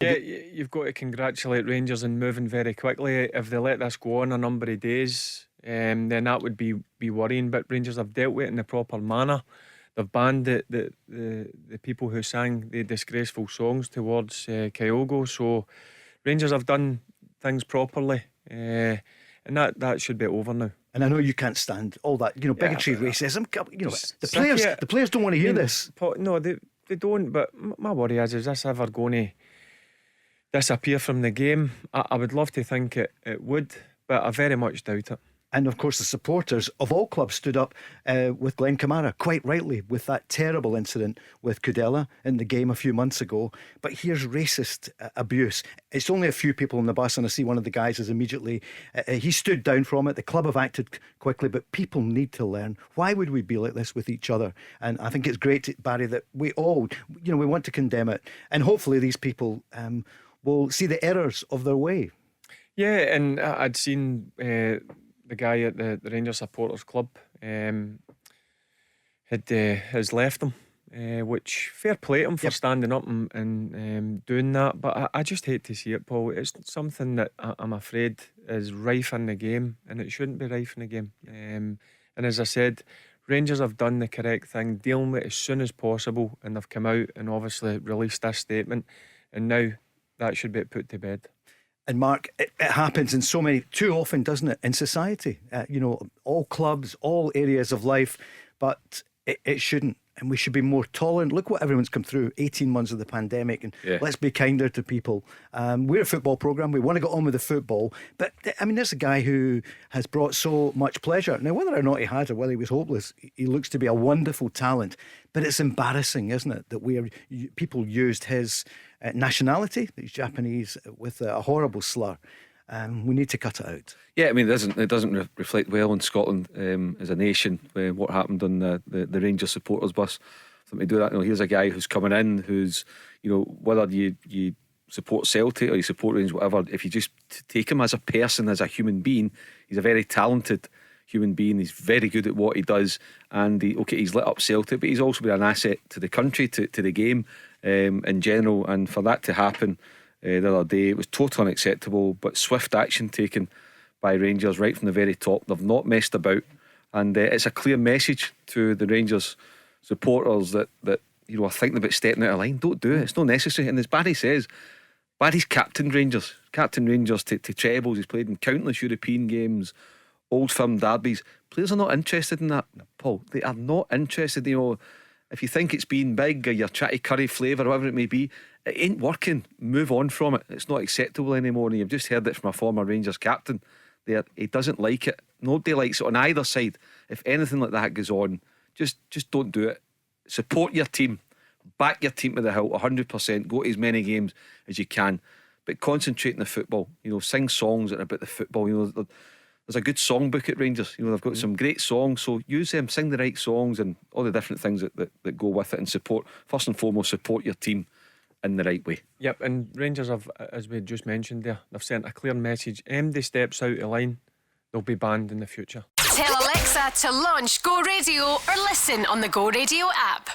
Yeah, you've got to congratulate Rangers on moving very quickly. If they let this go on a number of days, then that would be worrying. But Rangers have dealt with it in the proper manner. They've banned the people who sang the disgraceful songs towards Kyogo. So Rangers have done things properly, and that should be over now. And I know you can't stand all that, bigotry, racism. The players don't want to hear this. No, they don't. But my worry is this ever going to disappear from the game? I would love to think it would, but I very much doubt it. And of course the supporters of all clubs stood up with Glenn Kamara, quite rightly, with that terrible incident with Kudela in the game a few months ago. But here's racist abuse. It's only a few people on the bus, and I see one of the guys is immediately he stood down from it. The club have acted quickly, but people need to learn. Why would we be like this with each other? And I think it's great, Barry, that we all we want to condemn it, and hopefully these people will see the errors of their way. Yeah, and I'd seen the guy at the Rangers supporters club has left him, which fair play to him for standing up and doing that. But I just hate to see it, Paul. It's something that I'm afraid is rife in the game, and it shouldn't be rife in the game. And as I said, Rangers have done the correct thing, dealing with it as soon as possible, and they've come out and obviously released this statement, and now that should be put to bed. And Mark, it happens in so many, too often, doesn't it, in society? All clubs, all areas of life, but it shouldn't. And we should be more tolerant. Look what everyone's come through, 18 months of the pandemic, and let's be kinder to people. We're a football programme, we want to get on with the football, but I mean, there's a guy who has brought so much pleasure. Now, whether or not he had or whether he was hopeless, he looks to be a wonderful talent, but it's embarrassing, isn't it, that people used his nationality, that he's Japanese, with a horrible slur. We need to cut it out. Yeah, I mean, it doesn't reflect well on Scotland as a nation. What happened on the Rangers supporters bus, for them to do that. Here's a guy who's coming in, who's whether you support Celtic or you support Rangers, whatever. If you just take him as a person, as a human being, he's a very talented human being. He's very good at what he does, and he's lit up Celtic, but he's also been an asset to the country, to the game in general. And for that to happen the other day, it was totally unacceptable, but swift action taken by Rangers right from the very top. They've not messed about, and it's a clear message to the Rangers supporters that are thinking about stepping out of line. Don't do it, it's not necessary. And as Barry says, Barry's captained Rangers to trebles. He's played in countless European games, Old Firm derbies. Players are not interested in that, Paul. They are not interested. If you think it's been big, or you're trying to curry flavour, or whatever it may be, it ain't working. Move on from it. It's not acceptable anymore. And you've just heard it from a former Rangers captain there. He doesn't like it. Nobody likes it on either side. If anything like that goes on, just don't do it. Support your team, back your team to the hilt 100%. Go to as many games as you can, but concentrate on the football. Sing songs that are about the football. There's a good songbook at Rangers. They've got some great songs, so use them, sing the right songs and all the different things that go with it, and first and foremost, support your team in the right way. Yep, and Rangers have, as we just mentioned there, they've sent a clear message. MD steps out of line, they'll be banned in the future. Tell Alexa to launch Go Radio or listen on the Go Radio app.